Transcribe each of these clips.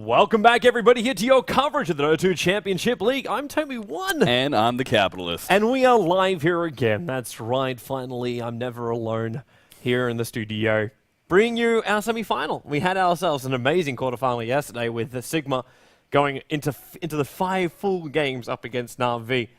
Welcome back, everybody, here to your coverage of the DOTA 2 Championship League. I'm Toby1. And I'm the Capitalist. And we are live here again. That's right, finally, I'm never alone here in the studio. Bringing you our semi-final. We had ourselves an amazing quarterfinal yesterday with the Sigma going into the 5 full games up against Na'Vi.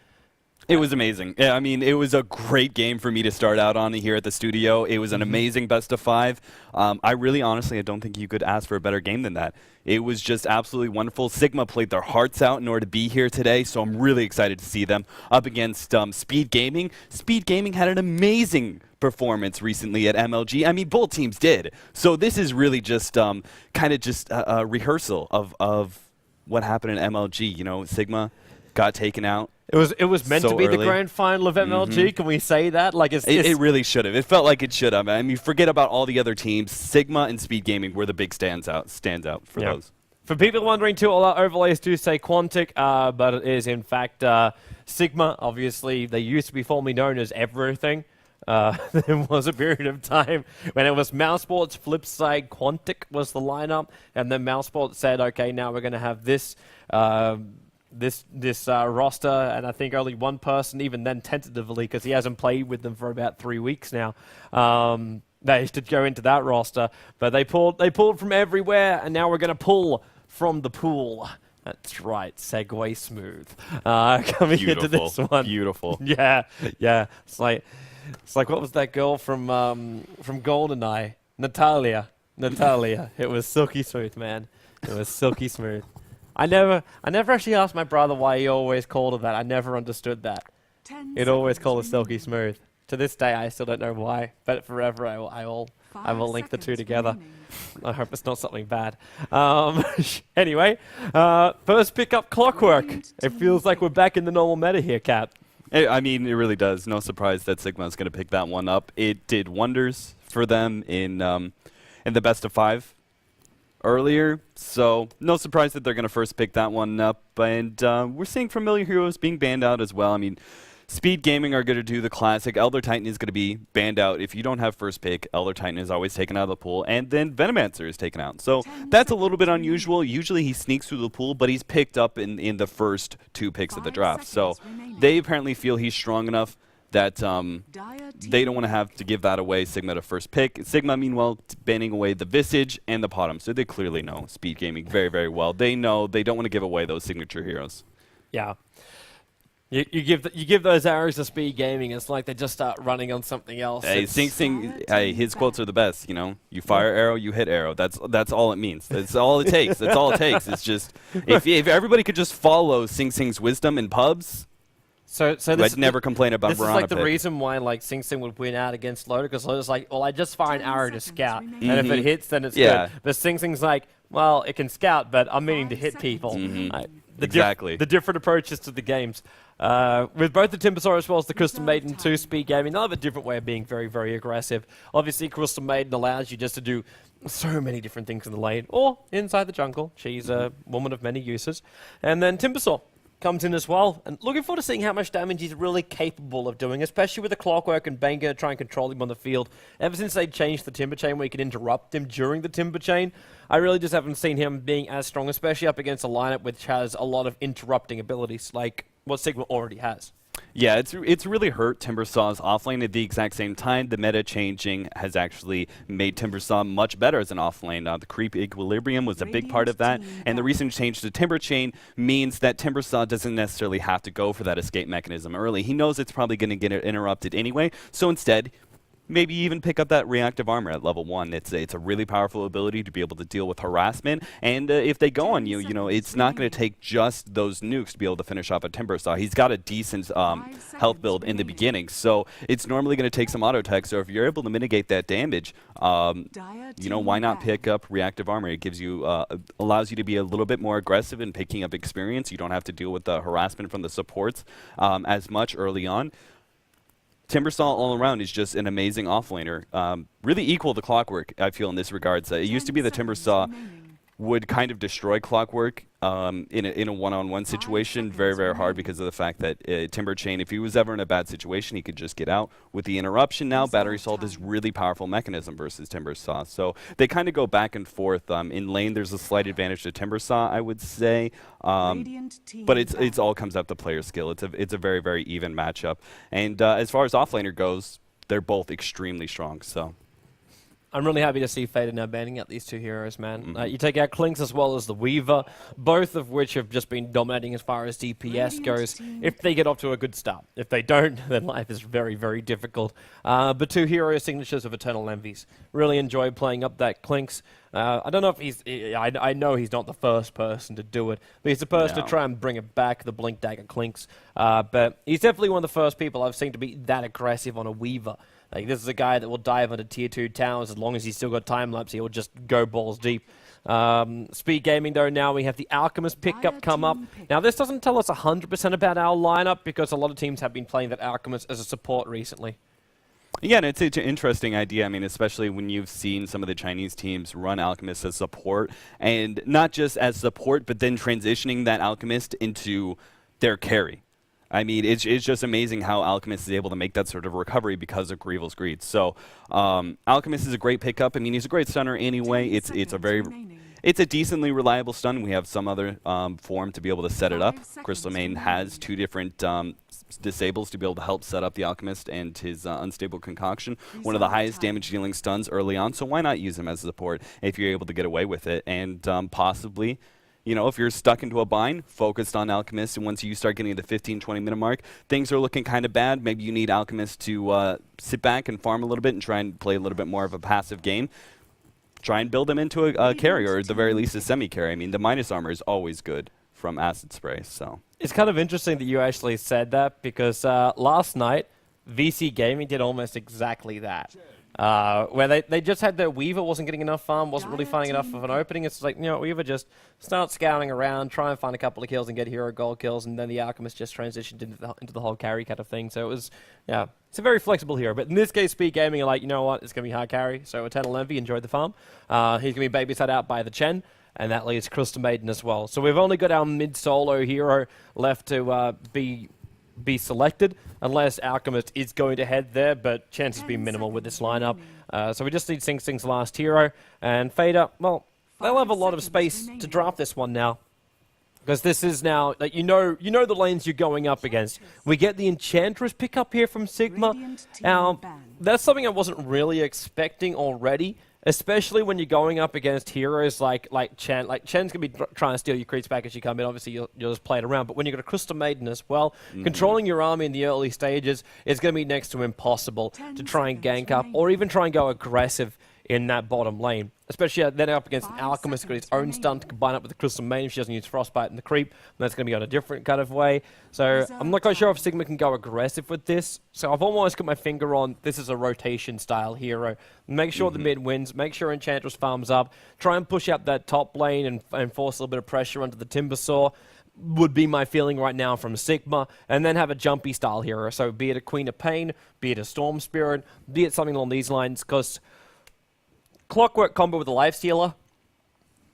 It was amazing. Yeah, I mean, it was a great game for me to start out on here at the studio. It was an amazing best of 5. I really, honestly, I don't think you could ask for a better game than that. It was just absolutely wonderful. Sigma played their hearts out in order to be here today, so I'm really excited to see them up against Speed Gaming. Speed Gaming had an amazing performance recently at MLG. I mean, both teams did. So this is really just kind of just a rehearsal of what happened in MLG. You know, Sigma got taken out. It was meant so to be early. the grand final of MLG. Can we say that? Like it really should have. It felt like it should have. I mean, forget about all the other teams. Sigma and Speed Gaming were the big stands out for those. For people wondering too, all our overlays do say Quantic, but it is in fact Sigma. Obviously, they used to be formerly known as Everything. There was a period of time when it was Mousesports, Flipside, Quantic was the lineup, and then Mousesports said, okay, now we're going to have this roster, and I think only one person, even then tentatively, because he hasn't played with them for about 3 weeks now, they should go into that roster. But they pulled from everywhere, and now we're going to pull from the pool. That's right, segue smooth. Coming into this one. Beautiful. Yeah. It's like what was that girl from GoldenEye? Natalia. It was silky smooth, man. It was silky smooth. I never actually asked my brother why he always called her that. I never understood that. He'd always call her silky smooth. To this day, I still don't know why, but forever I will link the two together. I hope it's not something bad. Anyway, first pick up Clockwork. It feels like we're back in the normal meta here, Cap. I mean, it really does. No surprise that Sigma's going to pick that one up. It did wonders for them in the best of 5 earlier, so no surprise that they're going to first pick that one up. And we're seeing familiar heroes being banned out as well. I mean, Speed Gaming are going to do the classic. Elder Titan is going to be banned out. If you don't have first pick, Elder Titan is always taken out of the pool, and then Venomancer is taken out. So that's a little bit unusual. Usually he sneaks through the pool, but he's picked up in the first 2 picks of the draft. So they apparently feel he's strong enough that they don't want to have to give that away, Sigma to first pick. Sigma, meanwhile, banning away the Visage and the Potom, so they clearly know Speed Gaming very, very well. They know they don't want to give away those signature heroes. Yeah. You give those arrows to Speed Gaming, it's like they just start running on something else. Hey, hey, his quotes are the best, you know. You fire arrow, you hit arrow. That's all it means. That's all it takes. That's all it takes. It's just, if everybody could just follow Sing Sing's wisdom in pubs, So I'd never complain about this Verona is like the reason why like Sing Sing would win out against Loda, because Loda's like, well, I just fire an arrow to scout, and if it hits, then it's good. But Sing Sing's like, well, it can scout, but I'm meaning to hit people. Exactly. The different approaches to the games. With both the Timbersaw as well as the Crystal Maiden 2 Speed Gaming, they'll have a different way of being very, very aggressive. Obviously, Crystal Maiden allows you just to do so many different things in the lane, or inside the jungle. She's a woman of many uses. And then Timbersaw comes in as well, and looking forward to seeing how much damage he's really capable of doing, especially with the Clockwork and Banger try and control him on the field. Ever since they changed the Timber Chain where you can interrupt him during the Timber Chain, I really just haven't seen him being as strong, especially up against a lineup which has a lot of interrupting abilities, like what Sigma already has. Yeah, it's really hurt Timbersaw's offlane at the exact same time. The meta changing has actually made Timbersaw much better as an offlane. The creep equilibrium was a big part of that, and the recent change to Timber Chain means that Timbersaw doesn't necessarily have to go for that escape mechanism early. He knows it's probably going to get interrupted anyway, so instead, maybe even pick up that reactive armor at level 1. It's a really powerful ability to be able to deal with harassment, and if they go on you, it's not going to take just those nukes to be able to finish off a Timbersaw. He's got a decent health build in the beginning, so it's normally going to take some auto tech. So if you're able to mitigate that damage, why not pick up reactive armor? It gives you allows you to be a little bit more aggressive in picking up experience. You don't have to deal with the harassment from the supports as much early on. Timbersaw all around is just an amazing offlaner. Really equal to Clockwork, I feel, in this regard. So it used to be the Timbersaw would kind of destroy Clockwork in a one-on-one situation. Very, very hard because of the fact that Timber Chain, if he was ever in a bad situation, he could just get out. With the interruption now, Battery Assault is really powerful mechanism versus Timber Saw. So they kind of go back and forth. In lane, there's a slight advantage to Timber Saw, I would say. But it's all comes up to player skill. It's a very, very even matchup. And as far as offlaner goes, they're both extremely strong. So I'm really happy to see Fader now banning out these two heroes, man. You take out Clinks as well as the Weaver, both of which have just been dominating as far as DPS goes, if they get off to a good start. If they don't, then life is very, very difficult. But two hero signatures of Eternal Envies. Really enjoyed playing up that Clinks. I don't know if he's... I know he's not the first person to do it, but he's the person to try and bring it back, the Blink Dagger Clinks. But he's definitely one of the first people I've seen to be that aggressive on a Weaver. Like, this is a guy that will dive into tier 2 towers as long as he's still got time lapse. He will just go balls deep. Speed Gaming, though, now we have the Alchemist pickup come up. Now, this doesn't tell us 100% about our lineup because a lot of teams have been playing that Alchemist as a support recently. Yeah, and it's an interesting idea. I mean, especially when you've seen some of the Chinese teams run Alchemist as support, and not just as support, but then transitioning that Alchemist into their carry. I mean, it's just amazing how Alchemist is able to make that sort of recovery because of Grieval's Greed. So, Alchemist is a great pickup. I mean, he's a great stunner anyway. It's a decently reliable stun. We have some other form to be able to set it up. Crystal Maiden has two different disables to be able to help set up the Alchemist and his Unstable Concoction. One of the highest damage dealing stuns early on, so why not use him as a support if you're able to get away with it? And possibly, you know, if you're stuck into a bind, focused on Alchemist, and once you start getting to the 15-20 minute mark, things are looking kind of bad. Maybe you need Alchemist to sit back and farm a little bit and try and play a little bit more of a passive game. Try and build them into a carry, or at the very least a semi-carry. I mean, the minus armor is always good from Acid Spray. So it's kind of interesting that you actually said that because last night, VC Gaming did almost exactly that. Where they just had their Weaver wasn't getting enough farm, wasn't really finding enough of an opening. It's like, you know, Weaver just start scouting around, try and find a couple of kills and get hero gold kills, and then the Alchemist just transitioned into the whole carry kind of thing. So it was, yeah, it's a very flexible hero. But in this case, Speed Gaming are like, you know what, it's going to be hard carry. So Eternal Envy enjoyed the farm. He's going to be babysat out by the Chen, and that leaves Crystal Maiden as well. So we've only got our mid-solo hero left to be selected, unless Alchemist is going to head there, but chances be minimal with this lineup. So we just need Sing Sing's last hero, and Fader, well, they'll have a lot of space to draft this one now. Because this is now, like, you know the lanes you're going up against. We get the Enchantress pickup here from Sigma. Now, that's something I wasn't really expecting already, especially when you're going up against heroes like Chen. Like, Chen's going to be trying to steal your creeps back as you come in. Obviously, you'll just play it around. But when you've got a Crystal Maiden as well, controlling your army in the early stages is going to be next to impossible to try and gank up or even try and go aggressive in that bottom lane. Especially then up against an Alchemist who's got his own stun to combine up with the Crystal Maiden if she doesn't use Frostbite and the creep. And that's going to be on a different kind of way. So I'm not quite sure if Sigma can go aggressive with this. So I've almost got my finger on this is a rotation style hero. Make sure the mid wins. Make sure Enchantress farms up. Try and push up that top lane and force a little bit of pressure onto the Timbersaw. Would be my feeling right now from Sigma, and then have a jumpy style hero. So be it a Queen of Pain, be it a Storm Spirit, be it something along these lines, because Clockwork combo with a Life Stealer,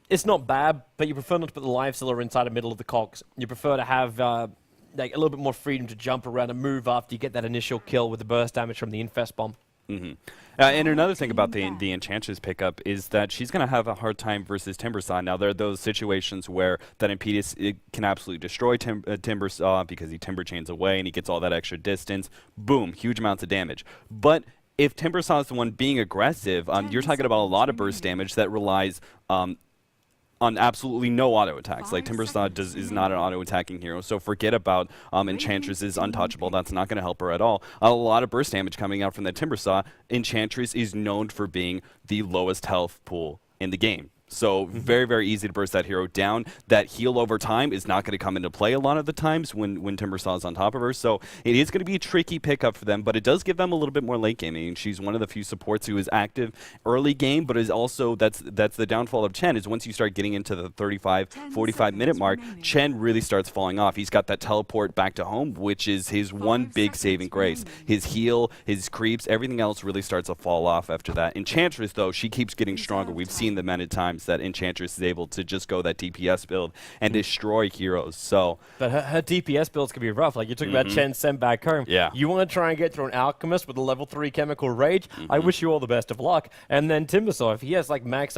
it's not bad, but you prefer not to put the Life Stealer inside the middle of the cogs. You prefer to have like a little bit more freedom to jump around and move after you get that initial kill with the burst damage from the Infest Bomb. And another thing about the Enchantress pickup is that she's going to have a hard time versus Timbersaw. Now, there are those situations where that Impetus can absolutely destroy Timbersaw because he Timber Chains away and he gets all that extra distance. Boom, huge amounts of damage. But if Timbersaw is the one being aggressive, you're talking about a lot of burst damage that relies on absolutely no auto attacks. Like, Timbersaw is not an auto attacking hero, so forget about Enchantress is untouchable. That's not going to help her at all. A lot of burst damage coming out from the Timbersaw. Enchantress is known for being the lowest health pool in the game. So very, very easy to burst that hero down. That heal over time is not going to come into play a lot of the times when Timbersaw is on top of her. So it is going to be a tricky pickup for them, but it does give them a little bit more late game. I mean, she's one of the few supports who is active early game, but is also, that's the downfall of Chen, is once you start getting into the 35, 45 minute mark, Chen really starts falling off. He's got that teleport back to home, which is his one big saving grace. His heal, his creeps, everything else really starts to fall off after that. Enchantress, though, she keeps getting stronger. We've seen the many times. times that Enchantress is able to just go that DPS build and destroy heroes. So, but her DPS builds can be rough. Like you talking about Chen sent back home. Yeah. You want to try and get through an Alchemist with a level 3 Chemical Rage? I wish you all the best of luck. And then Timbersaw, if he has like max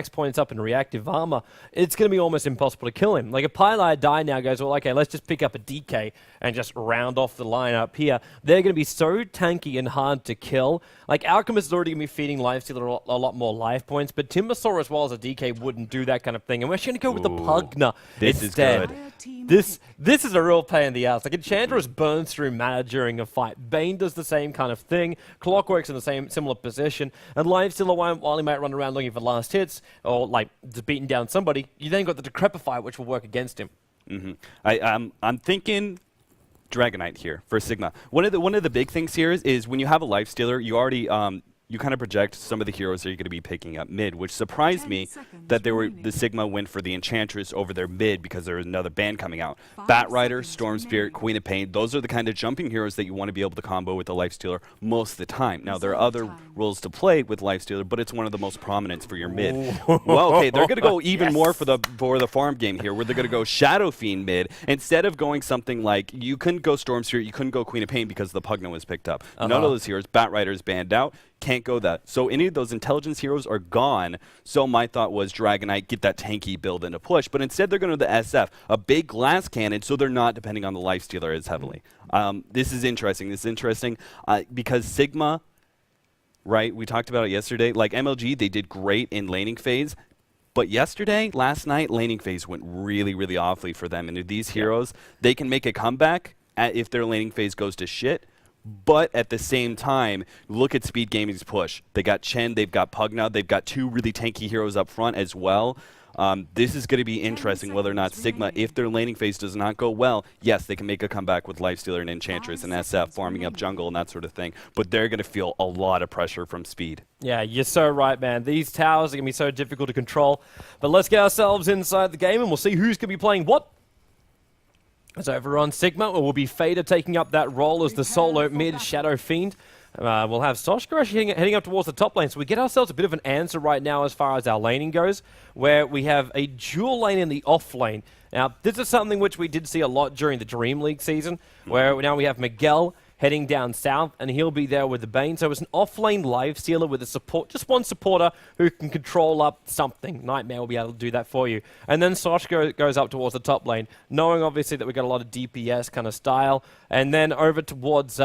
points up in reactive armor, it's going to be almost impossible to kill him. Like a Pylai die now goes, well, okay, let's just pick up a DK and just round off the line up here. They're going to be so tanky and hard to kill. Like Alchemist is already going to be feeding Lifestealer a lot more life points, but Timbersaw as well as a DK wouldn't do that kind of thing. And we're going to go with the Pugna this instead. is good. This is a real pain in the ass. Like Enchantress burns through mana during a fight. Bane does the same kind of thing. Clockwork's in the similar position. And Lifestealer, while he might run around looking for last hits or like just beating down somebody, you then got the Decrepify, which will work against him. I'm thinking Dragonite here for Sigma. One of the big things here is when you have a Lifestealer, you already you kind of project some of the heroes that you're going to be picking up mid, which surprised me that the Sigma went for the Enchantress over their mid because there was another ban coming out. Batrider, Storm Spirit, Queen of Pain, those are the kind of jumping heroes that you want to be able to combo with the Lifestealer most of the time. Now, there are other roles to play with Lifestealer, but it's one of the most prominent for your mid. Well, okay, they're going to go even more for the farm game here, where they're going to go Shadow Fiend mid, instead of going something like, you couldn't go Storm Spirit, you couldn't go Queen of Pain because the Pugna was picked up. None of those heroes, Batrider is banned out. Can't go that. So any of those intelligence heroes are gone. So my thought was Dragonite, get that tanky build and a push. But instead they're going to the SF, a big glass cannon, so they're not depending on the Lifestealer as heavily. This is interesting. Because Sigma, right, we talked about it yesterday. Like MLG, they did great in laning phase. But last night, laning phase went really, really awfully for them. And these heroes, they can make a comeback if their laning phase goes to shit. But at the same time, look at Speed Gaming's push. They got Chen, they've got Pugna, they've got two really tanky heroes up front as well. This is going to be interesting whether or not Sigma, if their laning phase does not go well, yes, they can make a comeback with Lifestealer and Enchantress and SF, farming up jungle and that sort of thing. But they're going to feel a lot of pressure from Speed. Yeah, you're so right, man. These towers are going to be so difficult to control. But let's get ourselves inside the game and we'll see who's going to be playing what. So over on Sigma, it will be Fader taking up that role as the solo mid Shadow Fiend. We'll have Soshka actually heading up towards the top lane. So we get ourselves a bit of an answer right now as far as our laning goes, where we have a dual lane in the off lane. Now, this is something which we did see a lot during the Dream League season, where now we have Miguel heading down south, and he'll be there with the Bane. So it's an off-lane Lifestealer with a support, just one supporter who can control up something. Nightmare will be able to do that for you. And then Sosh goes up towards the top lane, knowing obviously that we've got a lot of DPS kind of style. And then over towards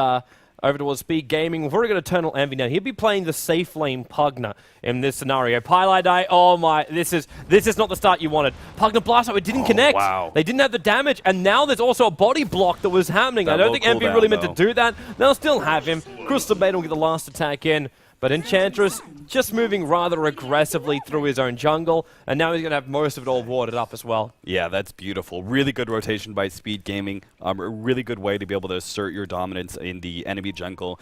Speed Gaming, we've already got Eternal Envy now. He'll be playing the safe lane Pugna in this scenario. Pylai die, oh my, this is not the start you wanted. Pugna Blast, it didn't connect. Wow. They didn't have the damage, and now there's also a body block that was happening. I don't think Envy really meant to do that. They'll still have him. Crystal Maiden will get the last attack in, but Enchantress just moving rather aggressively through his own jungle, and now he's going to have most of it all warded up as well. Yeah, that's beautiful. Really good rotation by Speed Gaming. A really good way to be able to assert your dominance in the enemy jungle.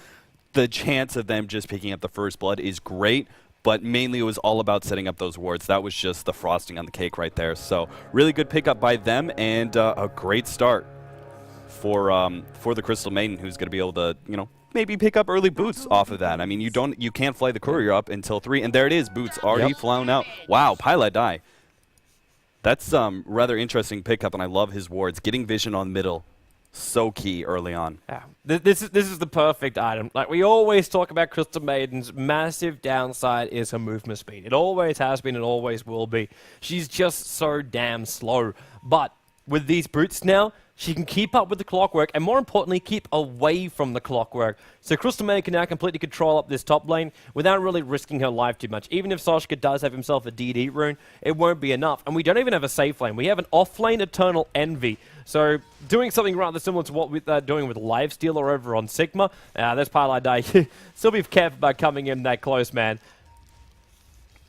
The chance of them just picking up the first blood is great, but mainly it was all about setting up those wards. That was just the frosting on the cake right there. So really good pickup by them, and a great start for the Crystal Maiden, who's going to be able to, maybe pick up early boots off of that. I mean, you can't fly the courier up until 3, and there it is, boots already flown out. Wow, Pylai die. That's rather interesting pickup, and I love his wards. Getting vision on middle, so key early on. Yeah. This is the perfect item. Like we always talk about Crystal Maiden's massive downside is her movement speed. It always has been and always will be. She's just so damn slow. But with these boots now, she can keep up with the clockwork, and more importantly, keep away from the clockwork. So Crystal Maiden can now completely control up this top lane without really risking her life too much. Even if Soshka does have himself a DD rune, it won't be enough. And we don't even have a safe lane. We have an off-lane Eternal Envy. So doing something rather similar to what we're doing with Lifestealer over on Sigma. That's Pylai die. Still be careful about coming in that close, man.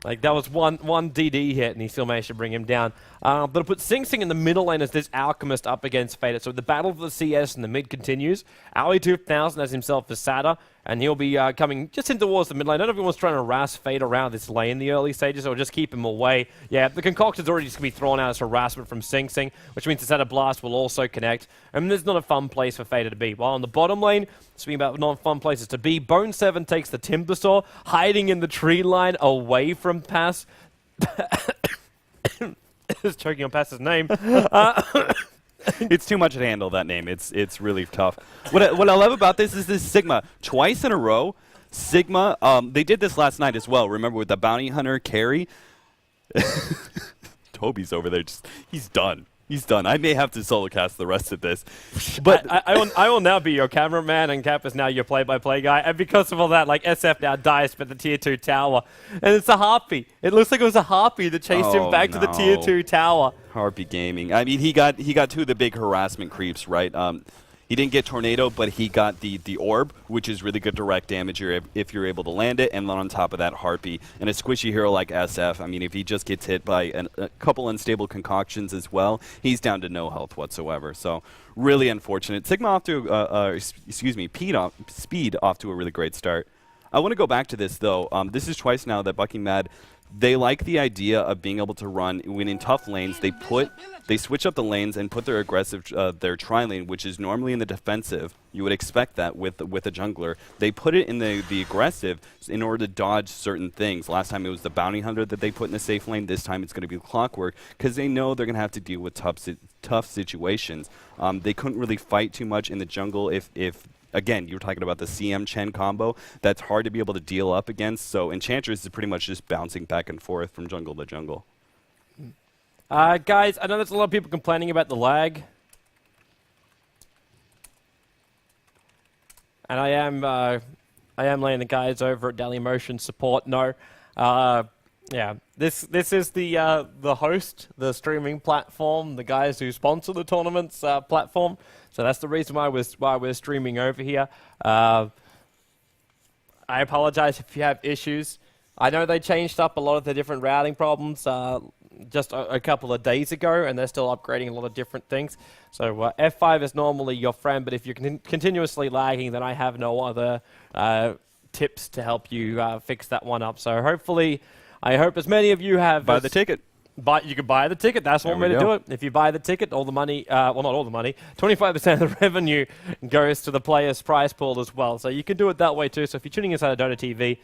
Like, that was one DD hit, and he still managed to bring him down. But it puts Sing Sing in the middle lane as this Alchemist up against Fader. So the battle for the CS in the mid continues. Ali 2000 has himself a Sada, and he'll be coming just in towards the mid lane. I don't know if anyone's trying to harass Fader around this lane in the early stages, or just keep him away. Yeah, the concoction's already just going to be thrown out as harassment from Sing Sing, which means the Sada Blast will also connect. And there's not a fun place for Fader to be. While on the bottom lane, speaking about non-fun places to be, Bone 7 takes the Timbersaw, hiding in the tree line away from Pass. Just choking on past his name. It's too much to handle, that name. It's really tough. What I love about this is this Sigma. Twice in a row, Sigma, they did this last night as well. Remember with the Bounty Hunter carry? Toby's over there. He's done. He's done. I may have to solo cast the rest of this. But I will now be your cameraman, and Cap is now your play-by-play guy. And because of all that, like, SF now dies for the Tier 2 tower. And it's a Harpy. It looks like it was a Harpy that chased him back to the Tier 2 tower. Harpy Gaming. I mean, he got two of the big harassment creeps, right? He didn't get Tornado, but he got the Orb, which is really good direct damage if you're able to land it, and then on top of that, Harpy. And a squishy hero like SF, I mean, if he just gets hit by a couple unstable concoctions as well, he's down to no health whatsoever. So really unfortunate. Sigma off to, Speed off to a really great start. I want to go back to this, though. This is twice now that Bucking Mad, they like the idea of being able to run when in tough lanes. They switch up the lanes and put their aggressive, their tri-lane, which is normally in the defensive. You would expect that with a jungler. They put it in the aggressive in order to dodge certain things. Last time it was the Bounty Hunter that they put in the safe lane. This time it's going to be Clockwork because they know they're going to have to deal with tough situations. They couldn't really fight too much in the jungle if again, you were talking about the CM Chen combo. That's hard to be able to deal up against. So Enchantress is pretty much just bouncing back and forth from jungle to jungle. Guys, I know there's a lot of people complaining about the lag. And I am letting the guys over at Dailymotion support know. Yeah, this is the host, the streaming platform, the guys who sponsor the tournaments platform. So that's the reason why we're streaming over here. I apologize if you have issues. I know they changed up a lot of the different routing problems just a couple of days ago, and they're still upgrading a lot of different things. So F5 is normally your friend, but if you're continuously lagging, then I have no other tips to help you fix that one up. So hopefully, I hope as many of you have... Buy the ticket. You can buy the ticket. That's one way to do it. If you buy the ticket, all the money, well, not all the money, 25% of the revenue goes to the player's prize pool as well. So you can do it that way too. So if you're tuning inside of DOTA TV,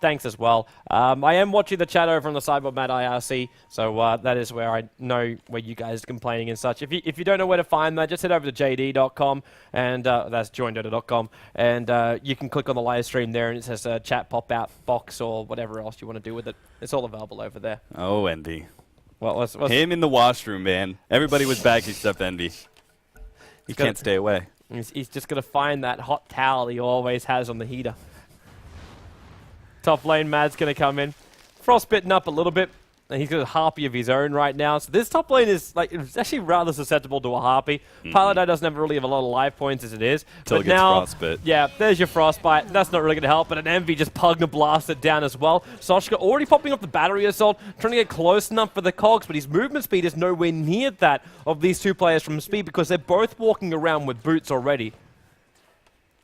thanks as well. I am watching the chat over on the Cyborg Mad IRC, so that is where I know where you guys are complaining and such. If you don't know where to find that, just head over to jd.com, and that's joindota.com, and you can click on the live stream there, and it says chat pop-out box or whatever else you want to do with it. It's all available over there. Oh, Envy. Well, what's him in the washroom, man. Everybody was back except Envy. He can't stay away. He's just going to find that hot towel he always has on the heater. Top lane, Mad's going to come in. Frostbitten up a little bit, and he's got a Harpy of his own right now. So this top lane is it's actually rather susceptible to a Harpy. Paladin doesn't really have a lot of life points as it is. Till it gets frostbite. Yeah, there's your Frostbite. That's not really going to help, but an Envy just Pugna blasted down as well. Soshka already popping off the battery assault, trying to get close enough for the cogs, but his movement speed is nowhere near that of these two players from Speed because they're both walking around with boots already.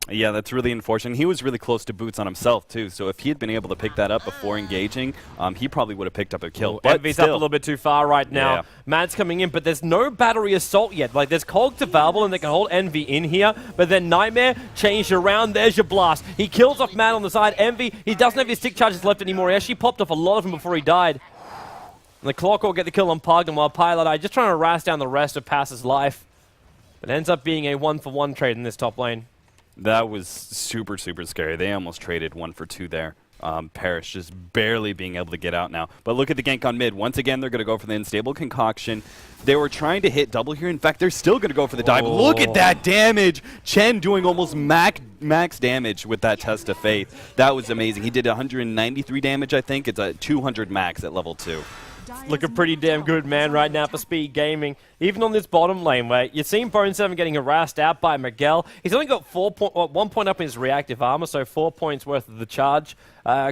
Yeah, that's really unfortunate. He was really close to boots on himself, too. So if he had been able to pick that up before engaging, he probably would have picked up a kill. But Envy's up a little bit too far right now. Yeah. Mad's coming in, but there's no battery assault yet. Like, there's cogs available, and they can hold Envy in here. But then Nightmare changed around. There's your blast. He kills off Mad on the side. Envy, he doesn't have his stick charges left anymore. He actually popped off a lot of them before he died. And the Clock will get the kill on Pug, and while Pilot just trying to harass down the rest of Pass's life. But ends up being a 1-for-1 trade in this top lane. That was super, super scary. They almost traded 1 for 2 there. Parrish just barely being able to get out now. But look at the gank on mid. Once again, they're going to go for the unstable concoction. They were trying to hit double here. In fact, they're still going to go for the dive. Look at that damage. Chen doing almost max damage with that Test of Faith. That was amazing. He did 193 damage, I think. It's a 200 max at level 2. Looking pretty damn good, man, right now for Speed Gaming. Even on this bottom lane, where you've seen Bone7 getting harassed out by Miguel. He's only got 1 point up in his reactive armor, so 4 points worth of the charge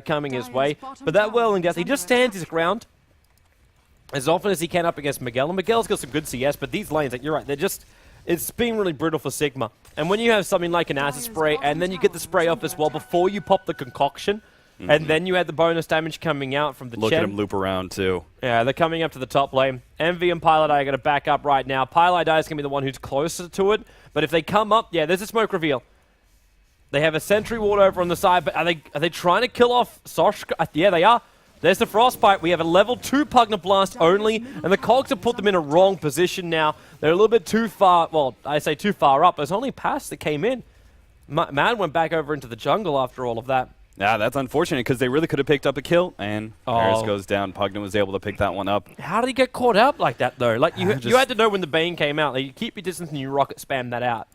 coming his way. But that Whirling Death, he just stands his ground as often as he can up against Miguel. And Miguel's got some good CS, but these lanes, like, you're right, they're just... It's been really brutal for Sigma. And when you have something like an acid spray, and then you get the spray off as well before you pop the concoction, and then you had the bonus damage coming out from the Look at him loop around, too. Yeah, they're coming up to the top lane. Envy and Pilot are going to back up right now. Pilot is going to be the one who's closer to it. But if they come up, yeah, there's a smoke reveal. They have a sentry ward over on the side, but are they trying to kill off Soshka? Yeah, they are. There's the Frostbite. We have a level 2 Pugna Blast only, and the Cogs have put them in a wrong position now. They're a little bit too far, well, I say too far up. There's only Pass that came in. Mad went back over into the jungle after all of that. Yeah, that's unfortunate because they really could have picked up a kill, and Paris goes down. Pugna was able to pick that one up. How did he get caught out like that, though? Like, you had to know when the Bane came out. Like, you keep your distance and you rocket spam that out.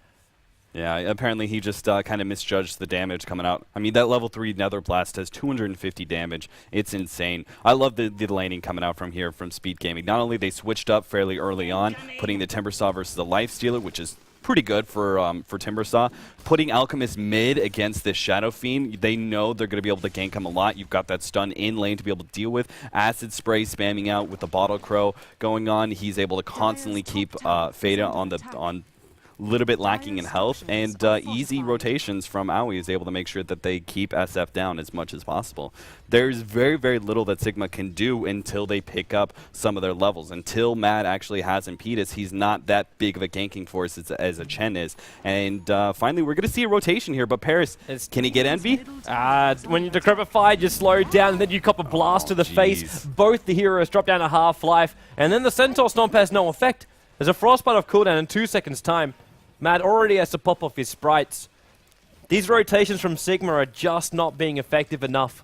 Yeah, apparently he just kind of misjudged the damage coming out. I mean, that level 3 Nether Blast has 250 damage. It's insane. I love the laning coming out from here from Speed Gaming. Not only they switched up fairly early on, putting the Timbersaw versus the Lifestealer, which is pretty good for Timbersaw. Putting Alchemist mid against this Shadow Fiend, they know they're going to be able to gank him a lot. You've got that stun in lane to be able to deal with. Acid Spray spamming out with the Bottle Crow going on. He's able to constantly keep Fada on little bit lacking in health, and easy rotations from Aoi is able to make sure that they keep SF down as much as possible. There's very, very little that Sigma can do until they pick up some of their levels. Until Mad actually has Impetus, he's not that big of a ganking force as a Chen is. And finally, we're going to see a rotation here, but Paris, can he get Envy? When you're decrepified, you slow down, and then you cop a blast to the face. Both the heroes drop down to half-life, and then the Centaur Stomp has no effect. There's a Frostbite off cooldown in 2 seconds' time. Mad already has to pop off his sprites. These rotations from Sigma are just not being effective enough.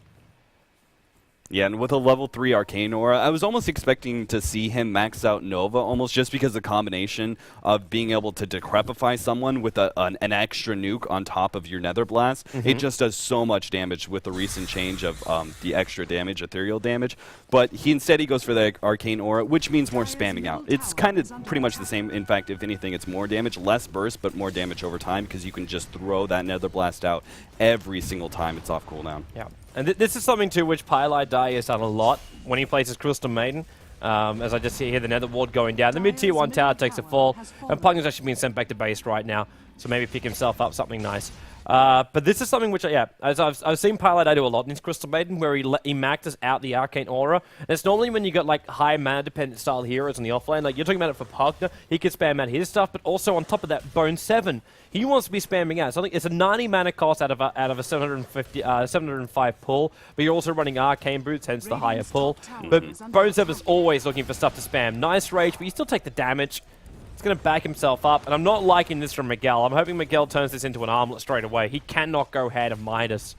Yeah, and with a level 3 Arcane Aura, I was almost expecting to see him max out Nova, almost just because the combination of being able to decrepify someone with an extra nuke on top of your Nether Blast, it just does so much damage with the recent change of the extra damage, ethereal damage. But instead he goes for the Arcane Aura, which means more spamming out. It's kind of pretty much the same. In fact, if anything, it's more damage, less burst, but more damage over time because you can just throw that Nether Blast out every single time it's off cooldown. Yeah. And this is something, too, which Pylai Dai has done a lot when he plays his Crystal Maiden. As I just see here, the Nether Ward going down. The mid-tier 1 tower takes a fall, and Pugna's actually being sent back to base right now, so maybe pick himself up something nice. But this is something which, as I've seen Pylai Dai do a lot in his Crystal Maiden, where he maxes out the Arcane Aura. And it's normally when you got like high mana-dependent style heroes in the offlane. Like, you're talking about it for Pugna, he can spam out his stuff, but also on top of that, Bone 7. He wants to be spamming out. So I think it's a 90 mana cost out of a 705 pull, but you're also running Arcane Boots, hence the higher pull. But Bone 7 is always looking for stuff to spam. Nice rage, but you still take the damage. He's going to back himself up, and I'm not liking this from Miguel. I'm hoping Miguel turns this into an armlet straight away. He cannot go ahead of Midas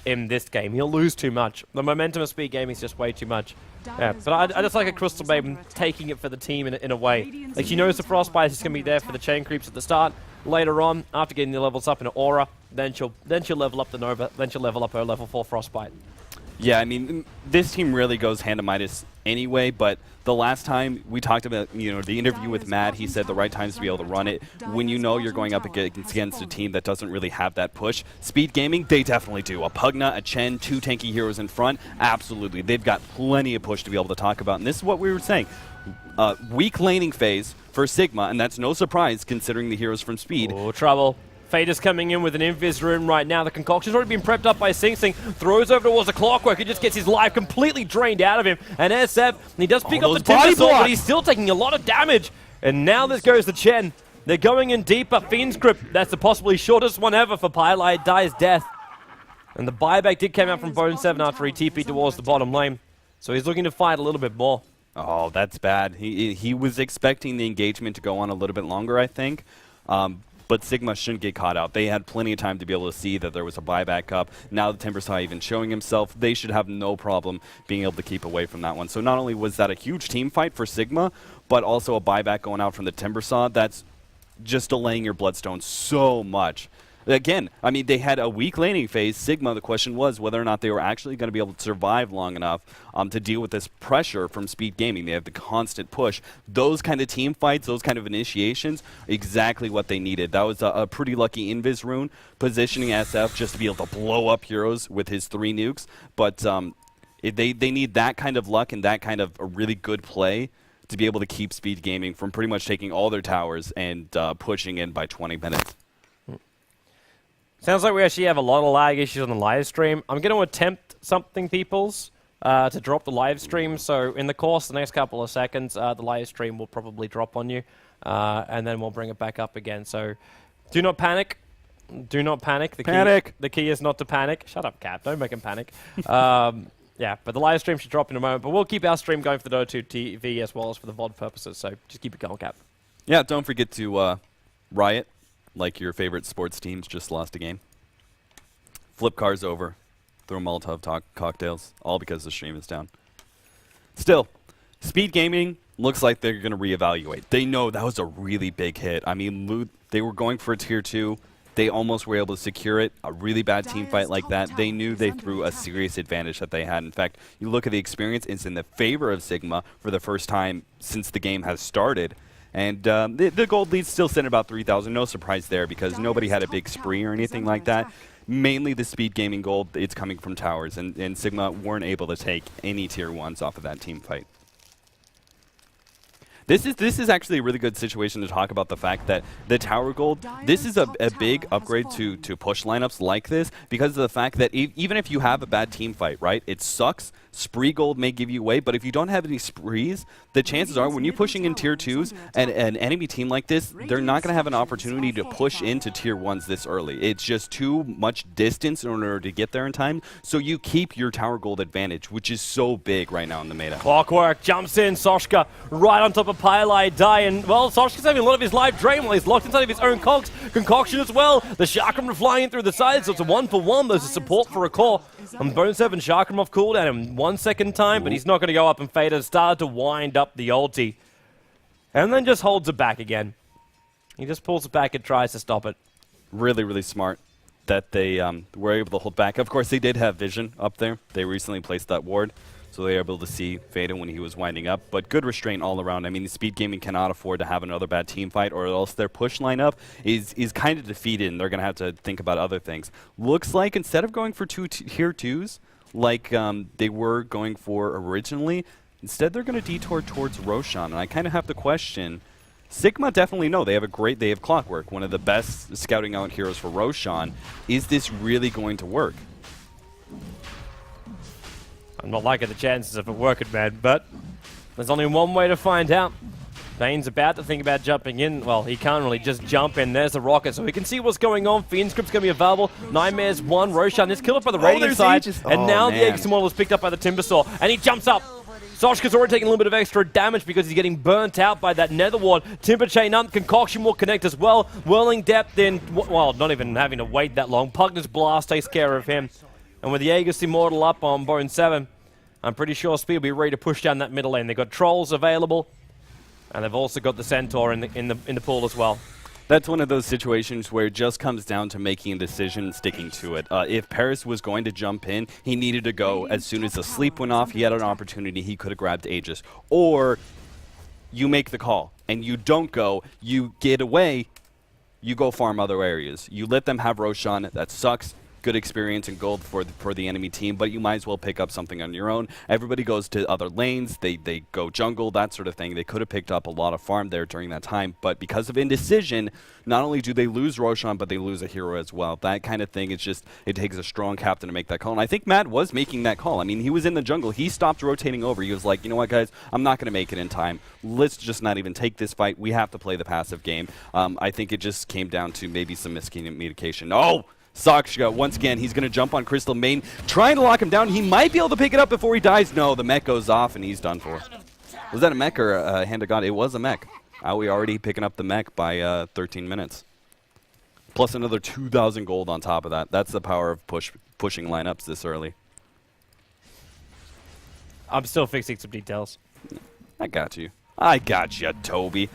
in this game. He'll lose too much. The momentum of Speed Gaming is just way too much. Yeah, but I just like a Crystal Maiden taking it for the team in a way. Like, she knows the Frostbite is going to be there for the chain creeps at the start. Later on, after getting the levels up in an Aura, then she'll level up the Nova, then she'll level up her level 4 Frostbite. Yeah, I mean, this team really goes hand to Midas anyway, but the last time we talked about, the interview with Matt, he said the right times to be able to run it when you know you're going up against a team that doesn't really have that push. Speed Gaming, they definitely do. A Pugna, a Chen, 2 tanky heroes in front, absolutely. They've got plenty of push to be able to talk about, and this is what we were saying. Weak laning phase for Sigma, and that's no surprise considering the heroes from Speed. Oh, trouble. Fader's coming in with an Invis rune right now. The concoction's already been prepped up by Sing Sing. Throws over towards the Clockwork. He just gets his life completely drained out of him. And SF, he does pick up the Timbersaw, but he's still taking a lot of damage. And now this goes to Chen. They're going in deeper. Fiend's Grip, that's the possibly shortest one ever for Pylai Dai's death. And the buyback did come out from Bone 7 after he TP'd towards the bottom lane. So he's looking to fight a little bit more. Oh, that's bad. He was expecting the engagement to go on a little bit longer, I think. But Sigma shouldn't get caught out. They had plenty of time to be able to see that there was a buyback up. Now the Timbersaw even showing himself, they should have no problem being able to keep away from that one. So not only was that a huge team fight for Sigma, but also a buyback going out from the Timbersaw. That's just delaying your Bloodstone so much. Again, I mean, they had a weak laning phase. Sigma, the question was whether or not they were actually going to be able to survive long enough to deal with this pressure from Speed Gaming. They have the constant push. Those kind of team fights, those kind of initiations, exactly what they needed. That was a pretty lucky Invis rune, positioning SF just to be able to blow up heroes with his 3 nukes. But they need that kind of luck and that kind of a really good play to be able to keep Speed Gaming from pretty much taking all their towers and pushing in by 20 minutes. Sounds like we actually have a lot of lag issues on the live stream. I'm going to attempt something, peoples, to drop the live stream. So in the course of the next couple of seconds, the live stream will probably drop on you, and then we'll bring it back up again. So do not panic. Do not panic. The key is not to panic. Shut up, Cap. Don't make him panic. Yeah, but the live stream should drop in a moment. But we'll keep our stream going for the DOTA TV as well as for the VOD purposes. So just keep it going, Cap. Yeah, don't forget to riot like your favorite sports teams just lost a game. Flip cars over. Throw Molotov cocktails. All because the stream is down. Still, Speed Gaming looks like they're going to reevaluate. They know that was a really big hit. I mean, they were going for a tier 2. They almost were able to secure it. A really bad team fight like that, they knew they threw a serious advantage that they had. In fact, you look at the experience, it's in the favor of Sigma for the first time since the game has started. And the gold lead's still sitting at about 3,000. No surprise there because nobody had a big spree or anything like that. Mainly the Speed Gaming gold, it's coming from towers, and Sigma weren't able to take any tier 1s off of that team fight. This is actually a really good situation to talk about the fact that the tower gold, this is a big upgrade to push lineups like this because of the fact that even if you have a bad team fight, right, it sucks. Spree gold may give you away, but if you don't have any sprees, the chances are when you're pushing in tier 2s and an enemy team like this, they're not going to have an opportunity to push into tier 1s this early. It's just too much distance in order to get there in time, so you keep your tower gold advantage, which is so big right now in the meta. Clockwork jumps in, Soshka right on top of Pylai Die, and well, Soshka's having a lot of his life drain while he's locked inside of his own cogs. Concoction as well. The Sharkram flying in through the sides, so it's a 1-for-1. There's a support for a core. On Bone 7, Sharkram off cooldown in 1 second time, but he's not going to go up, and Fader started to wind up the ulti. And then just holds it back again. He just pulls it back and tries to stop it. Really, really smart that they were able to hold back. Of course, they did have vision up there. They recently placed that ward, so they were able to see Fader when he was winding up. But good restraint all around. I mean, Speed Gaming cannot afford to have another bad team fight, or else their push lineup is kind of defeated, and they're going to have to think about other things. Looks like instead of going for tier 2s, like they were going for originally, instead they're going to detour towards Roshan. And I kind of have to question, Sigma definitely know they have Clockwork, one of the best scouting out heroes for Roshan. Is this really going to work? I'm not liking the chances of it working, man, but there's only one way to find out. Bane's about to think about jumping in. Well, he can't really just jump in. There's the rocket, so we can see what's going on. Fiend Script's going to be available. Nightmare's 1. Roshan is killed by the Radiant side. And now the Aegis Immortal is picked up by the Timbersaw. And he jumps up. Soshka's already taking a little bit of extra damage because he's getting burnt out by that Nether Ward. Timber Chain up. Concoction will connect as well. Whirling Depth in. Well, not even having to wait that long. Pugner's Blast takes care of him. And with the Aegis Immortal up on Bone 7, I'm pretty sure Speed will be ready to push down that middle lane. They've got Trolls available. And they've also got the Centaur in the pool as well. That's one of those situations where it just comes down to making a decision and sticking to it. If Paris was going to jump in, he needed to go as soon as the sleep went off. He had an opportunity. He could have grabbed Aegis. Or you make the call and you don't go. You get away. You go farm other areas. You let them have Roshan. That sucks. Good experience and gold for the enemy team, but you might as well pick up something on your own. Everybody goes to other lanes, they go jungle, that sort of thing. They could have picked up a lot of farm there during that time, but because of indecision, not only do they lose Roshan, but they lose a hero as well. That kind of thing, it's just, it takes a strong captain to make that call, and I think Matt was making that call. I mean, he was in the jungle, he stopped rotating over. He was like, you know what, guys, I'm not going to make it in time. Let's just not even take this fight. We have to play the passive game. I think it just came down to maybe some miscommunication. Oh! Sakshka, once again, he's going to jump on Crystal Main, trying to lock him down. He might be able to pick it up before he dies. No, the mech goes off, and he's done for. Was that a mech or a hand of God? It was a mech. We already picking up the mech by 13 minutes. Plus another 2,000 gold on top of that. That's the power of pushing lineups this early. I'm still fixing some details. I got you. I got you, Toby.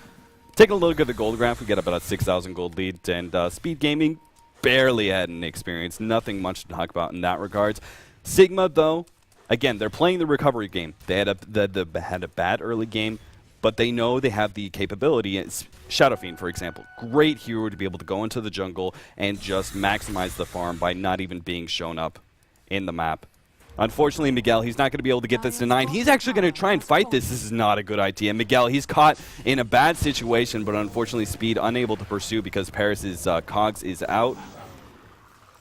Taking a look at the gold graph, we get about a 6,000 gold lead, and Speed Gaming barely had an experience. Nothing much to talk about in that regards. Sigma, though, again, they're playing the recovery game. They had a bad early game, but they know they have the capability. Shadow Fiend, for example, great hero to be able to go into the jungle and just maximize the farm by not even being shown up in the map. Unfortunately, Miguel, he's not going to be able to get this to 9. He's actually going to try and fight this. This is not a good idea. Miguel, he's caught in a bad situation, but unfortunately Speed unable to pursue because Paris's cogs is out.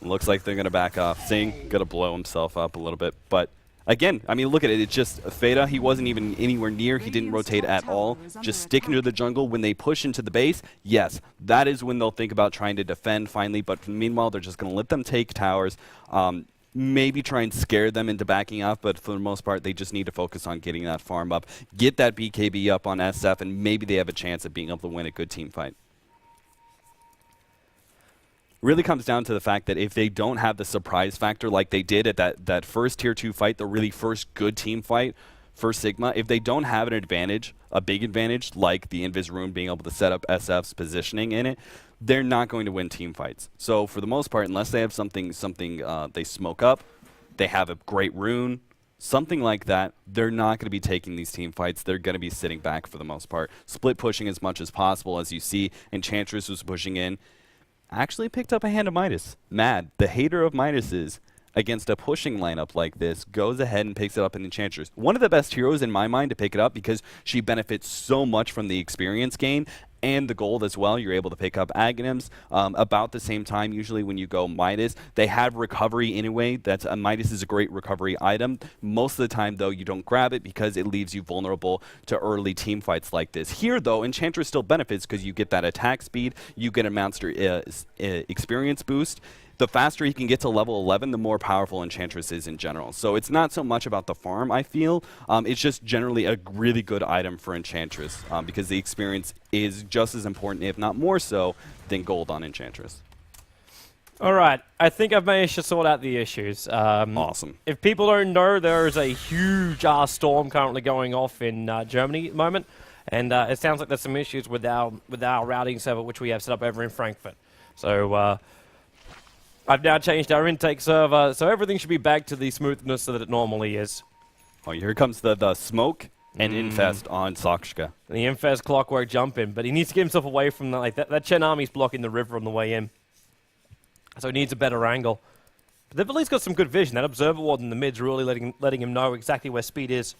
Looks like they're going to back off. Singh going to blow himself up a little bit. But again, I mean, look at it. It's just Feda. He wasn't even anywhere near. He didn't rotate at all. Just sticking to the jungle. When they push into the base, yes, that is when they'll think about trying to defend finally. But meanwhile, they're just going to let them take towers. maybe try and scare them into backing off, but for the most part, they just need to focus on getting that farm up, get that BKB up on SF, and maybe they have a chance at being able to win a good team fight. Really comes down to the fact that if they don't have the surprise factor like they did at that first Tier 2 fight, the really first good team fight for Sigma, if they don't have an advantage, a big advantage, like the Invis Rune being able to set up SF's positioning in it, they're not going to win team fights. So for the most part, unless they have something they smoke up, they have a great rune, something like that, they're not going to be taking these team fights. They're going to be sitting back for the most part. Split pushing as much as possible, as you see. Enchantress was pushing in. Actually picked up a hand of Midas. Mad, the hater of Midas's, against a pushing lineup like this, goes ahead and picks it up in Enchantress. One of the best heroes in my mind to pick it up because she benefits so much from the experience gain and the gold as well. You're able to pick up Aghanims about the same time. Usually when you go Midas, they have recovery anyway. Midas is a great recovery item. Most of the time, though, you don't grab it because it leaves you vulnerable to early team fights like this. Here, though, Enchantress still benefits because you get that attack speed, you get a monster experience boost. The faster you can get to level 11, the more powerful Enchantress is in general. So it's not so much about the farm, I feel. It's just generally a really good item for Enchantress because the experience is just as important, if not more so, than gold on Enchantress. All right, I think I've managed to sort out the issues. Awesome. If people don't know, there is a huge storm currently going off in Germany at the moment, and it sounds like there's some issues with our routing server, which we have set up over in Frankfurt. So I've now changed our intake server, so everything should be back to the smoothness that it normally is. Oh, here comes the smoke and Infest on Sakshka. The Infest clockwork jump in, but he needs to get himself away from that. Like that Chen army's blocking the river on the way in, so he needs a better angle. But they've at least got some good vision. That observer ward in the mid's really letting him know exactly where speed is.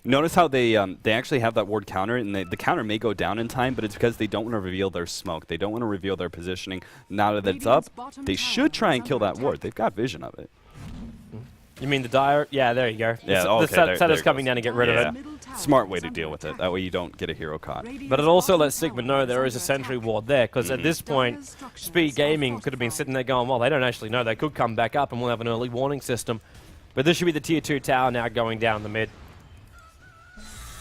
Notice how they actually have that ward counter, and the counter may go down in time, but it's because they don't want to reveal their smoke. They don't want to reveal their positioning. Now that it's up, they should try and kill that ward. They've got vision of it. You mean the dire? Yeah, there you go. Yeah, the okay, setter's coming down to get rid of it. Smart way to deal with it. That way you don't get a hero caught. But it also lets Sigma know there is a sentry ward there, because at this point, Speed Gaming could have been sitting there going, well, they don't actually know. They could come back up, and we'll have an early warning system. But this should be the Tier 2 tower now going down the mid.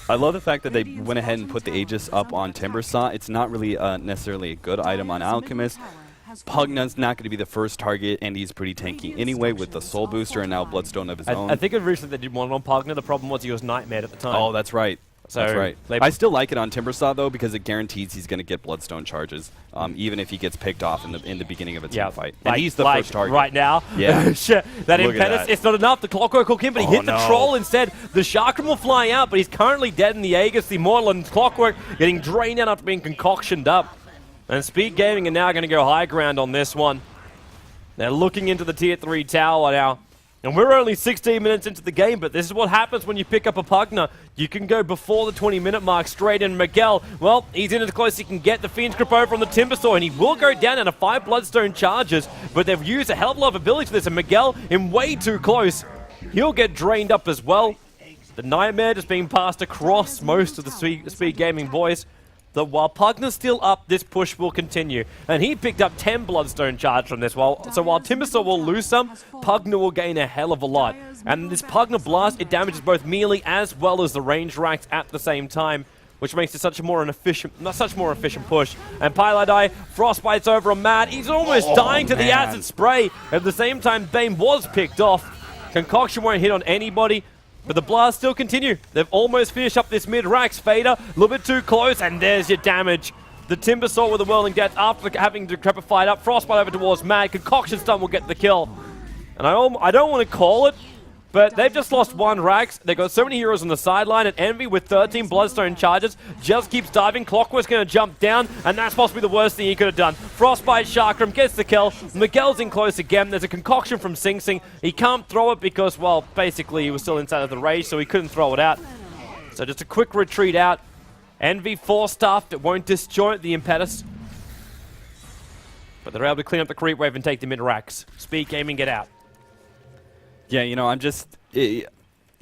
I love the fact that they went ahead and put the Aegis up on Timbersaw. It's not really necessarily a good item on Alchemist. Pugna's not going to be the first target, and he's pretty tanky anyway with the Soul Booster and now Bloodstone of his own. I think originally they did one on Pugna. The problem was he was Nightmare at the time. Oh, that's right. So that's right. I still like it on Timbersaw, though, because it guarantees he's going to get Bloodstone charges, even if he gets picked off in the beginning of a team fight. And he's the first target. Right now. Yeah. That Impetus, it's not enough. The Clockwork will him, but he hit the Troll instead. The Chakram will fly out, but he's currently dead in the Aegis. The Immortal and Clockwork getting drained out after being concoctioned up. And Speed Gaming are now going to go high ground on this one. They're looking into the Tier 3 tower now. And we're only 16 minutes into the game, but this is what happens when you pick up a Pugna. You can go before the 20-minute mark straight in. Miguel, well, he's in as close as he can get. The Fiend's Grip over on the Timbersaw, and he will go down to 5 Bloodstone charges, but they've used a hell of a lot of ability for this, and Miguel in way too close. He'll get drained up as well. The Nightmare just being passed across most of the Speed Gaming boys. That while Pugna's still up, this push will continue. And he picked up 10 Bloodstone charge from this. So while Timbersaw will lose some, Pugna will gain a hell of a lot. And this Pugna Blast, it damages both melee as well as the range racks at the same time, which makes it such a more efficient push. And Piladai, Frostbite's over on Mad. He's almost dying to the acid spray. At the same time, Bane was picked off. Concoction won't hit on anybody. But the blasts still continue. They've almost finished up this mid-racks. Fader, a little bit too close, and there's your damage. The Timbersaw with the Whirling Death after having decrepified up. Frostbite over towards Mad. Concoction Stun will get the kill. And I don't want to call it, but they've just lost 1 Rax. They've got so many heroes on the sideline, and Envy with 13 Bloodstone charges just keeps diving. Clockwork's going to jump down, and that's possibly the worst thing he could have done. Frostbite Chakram gets the kill. Miguel's in close again. There's a concoction from Sing Sing. He can't throw it because, well, basically he was still inside of the rage, so he couldn't throw it out. So just a quick retreat out. Envy 4-staffed. It won't disjoint the Impetus. But they're able to clean up the creep wave and take the mid-racks. Speed Gaming get out. Yeah, you know, it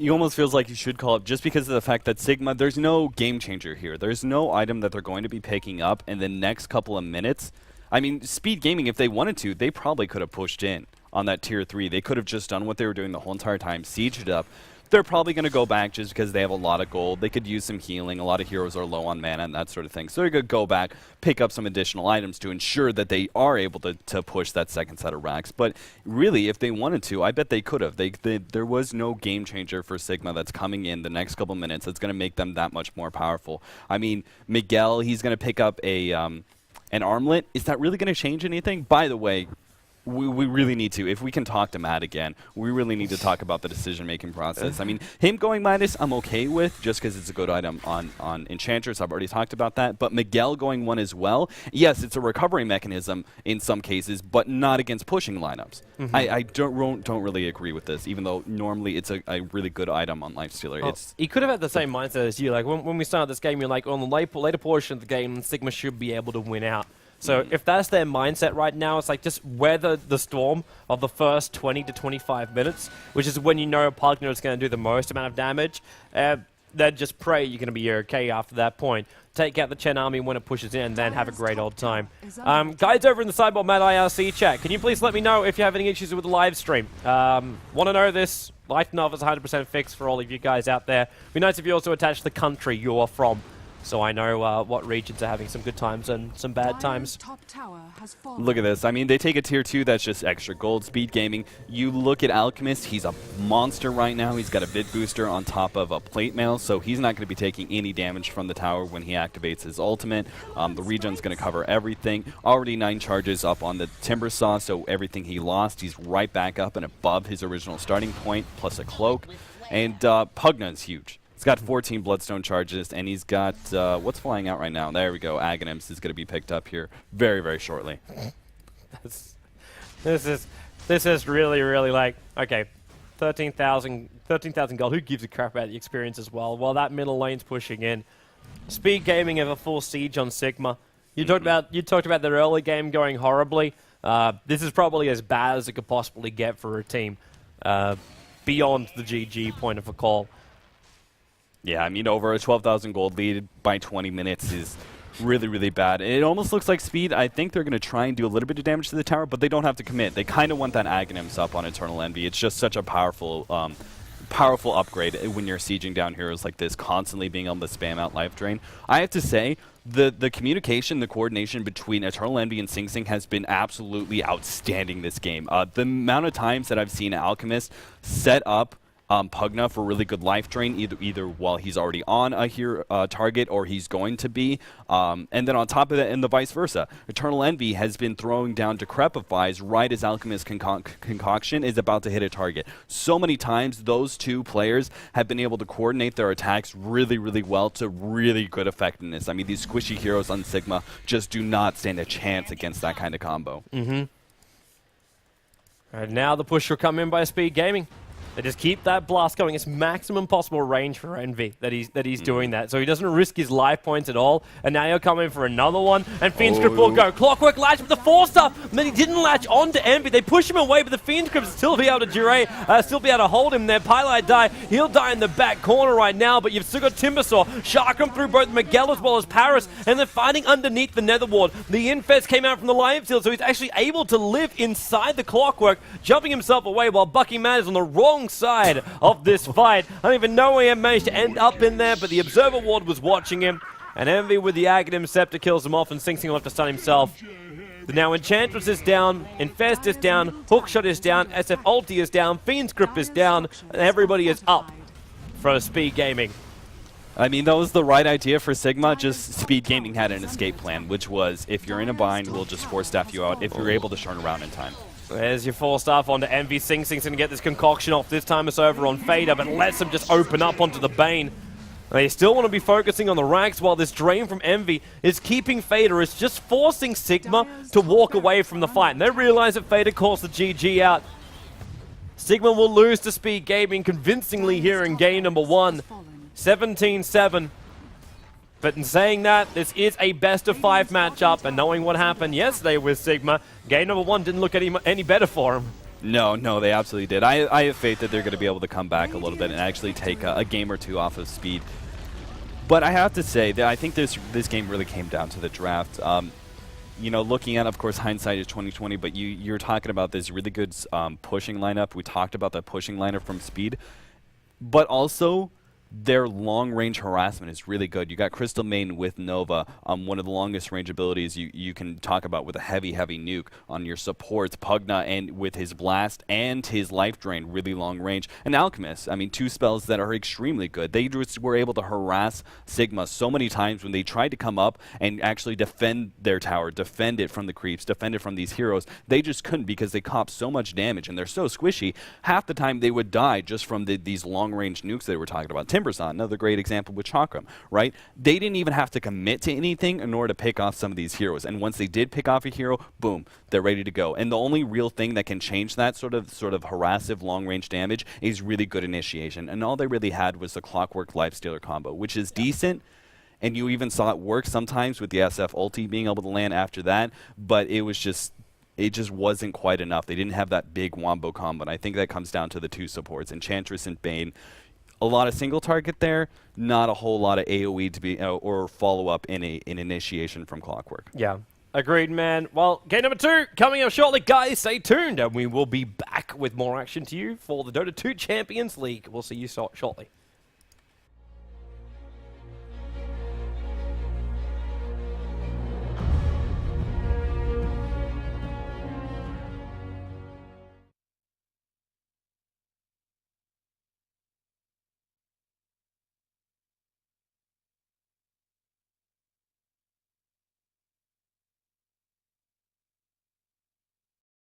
almost feels like you should call it just because of the fact that Sigma, there's no game changer here. There's no item that they're going to be picking up in the next couple of minutes. I mean, Speed Gaming, if they wanted to, they probably could have pushed in on that tier 3. They could have just done what they were doing the whole entire time, sieged it up. They're probably going to go back just because they have a lot of gold. They could use some healing. A lot of heroes are low on mana and that sort of thing. So they're going to go back, pick up some additional items to ensure that they are able to push that second set of racks. But really, if they wanted to, I bet they could have. There was no game changer for Sigma that's coming in the next couple minutes that's going to make them that much more powerful. I mean, Miguel, he's going to pick up an armlet. Is that really going to change anything? By the way, we really need to. If we can talk to Matt again, we really need to talk about the decision-making process. I mean, him going minus, I'm okay with, just because it's a good item on Enchantress. I've already talked about that. But Miguel going 1 as well, yes, it's a recovery mechanism in some cases, but not against pushing lineups. I don't really agree with this, even though normally it's a really good item on Lifestealer. He could have had the same mindset as you. Like when we started this game, you're like, on the later portion of the game, Sigma should be able to win out. So if that's their mindset right now, it's like just weather the storm of the first 20 to 25 minutes, which is when you know Pugner is going to do the most amount of damage. Then just pray you're going to be okay after that point. Take out the Chen army when it pushes in, and then have a great old time. Guys over in the Sidebot Mad IRC chat, can you please let me know if you have any issues with the live stream? Want to know this? Light Nav is 100% fixed for all of you guys out there. It'd be nice if you also attach the country you're from, so I know what regions are having some good times and some bad times. Look at this. I mean, they take a tier 2 that's just extra gold. Speed Gaming. You look at Alchemist, he's a monster right now. He's got a bid booster on top of a plate mail, so he's not going to be taking any damage from the tower when he activates his ultimate. The regen's going to cover everything. Already 9 charges up on the Timber Saw, so everything he lost, he's right back up and above his original starting point, plus a cloak. And Pugnan's huge. He's got 14 Bloodstone charges, and he's got, what's flying out right now? There we go. Aghanims is going to be picked up here very, very shortly. This is really, really like, okay, 13,000 gold. Who gives a crap about the experience as well? While that middle lane's pushing in. Speed Gaming have a full siege on Sigma. You talked about the early game going horribly. This is probably as bad as it could possibly get for a team beyond the GG point of a call. Yeah, I mean, over a 12,000 gold lead by 20 minutes is really, really bad. And it almost looks like Speed, I think they're going to try and do a little bit of damage to the tower, but they don't have to commit. They kind of want that Aghanims up on Eternal Envy. It's just such a powerful upgrade when you're sieging down heroes like this, constantly being able to spam out Life Drain. I have to say, the communication, the coordination between Eternal Envy and Sing Sing has been absolutely outstanding this game. The amount of times that I've seen Alchemist set up Pugna for really good life drain, either while he's already on a target or he's going to be. And then on top of that, and the vice versa. Eternal Envy has been throwing down Decrepifies right as Alchemist Concoction is about to hit a target. So many times those two players have been able to coordinate their attacks really, really well to really good effectiveness. I mean, these squishy heroes on Sigma just do not stand a chance against that kind of combo. And now the push will come in by Speed Gaming. They just keep that blast going. It's maximum possible range for Envy that he's doing that. So he doesn't risk his life points at all. And now he'll come in for another one. And Fiendscript will go. Clockwork latch with the 4-star. And then he didn't latch onto Envy. They push him away, but the Fiendscript will still be able to still be able to hold him there. Pylite die. He'll die in the back corner right now, but you've still got Timbersaw. Shark him through both Miguel as well as Paris. And they're fighting underneath the Nether Ward. The Infest came out from the Lion Field, so he's actually able to live inside the Clockwork, jumping himself away while Bucky Man is on the wrong side of this fight. I don't even know he managed to end up in there, but the Observer Ward was watching him. And Envy with the Aghanim Scepter kills him off, and Sing Sing will have to stun himself. Now Enchantress is down, Infest is down, Hookshot is down, SF Ulti is down, Fiendscript is down, and everybody is up for Speed Gaming. I mean, that was the right idea for Sigma, just Speed Gaming had an escape plan, which was, if you're in a bind, we'll just force staff you out if you're able to turn around in time. There's your 4-star onto Envy. Sing Sing's going to get this concoction off. This time it's over on Fader, but lets him just open up onto the Bane. They still want to be focusing on the racks while this drain from Envy is keeping Fader. It's just forcing Sigma to walk away from the fight. And they realize that Fader calls the GG out. Sigma will lose to Speed Gaming convincingly here in game number 1. 17-7. But in saying that, this is a best-of-5 matchup, and knowing what happened yesterday with Sigma, game number 1 didn't look any better for him. No, they absolutely did. I have faith that they're going to be able to come back a little bit and actually take a game or two off of Speed. But I have to say that I think this game really came down to the draft. you know, looking at, of course, hindsight is 2020, but you're talking about this really good pushing lineup. We talked about that pushing lineup from Speed, but also their long-range harassment is really good. You got Crystal Maiden with Nova, one of the longest range abilities you can talk about with a heavy nuke on your supports. Pugna and with his blast and his life drain, really long range. And Alchemist, I mean, 2 spells that are extremely good. They just were able to harass Sigma so many times when they tried to come up and actually defend their tower, defend it from the creeps, defend it from these heroes. They just couldn't because they cop so much damage and they're so squishy. Half the time they would die just from these long-range nukes they were talking about. Timbersaw, another great example with Chakram, right? They didn't even have to commit to anything in order to pick off some of these heroes. And once they did pick off a hero, boom, they're ready to go. And the only real thing that can change that sort of harassive long-range damage is really good initiation. And all they really had was the Clockwork Lifestealer combo, which is decent. And you even saw it work sometimes with the SF ulti being able to land after that. But it just wasn't quite enough. They didn't have that big wombo combo. And I think that comes down to the 2 supports, Enchantress and Bane. A lot of single target there, not a whole lot of AoE to be or follow up in an initiation from Clockwork. Yeah, agreed, man. Well, game number 2 coming up shortly, guys. Stay tuned, and we will be back with more action to you for the Dota 2 Champions League. We'll see you shortly.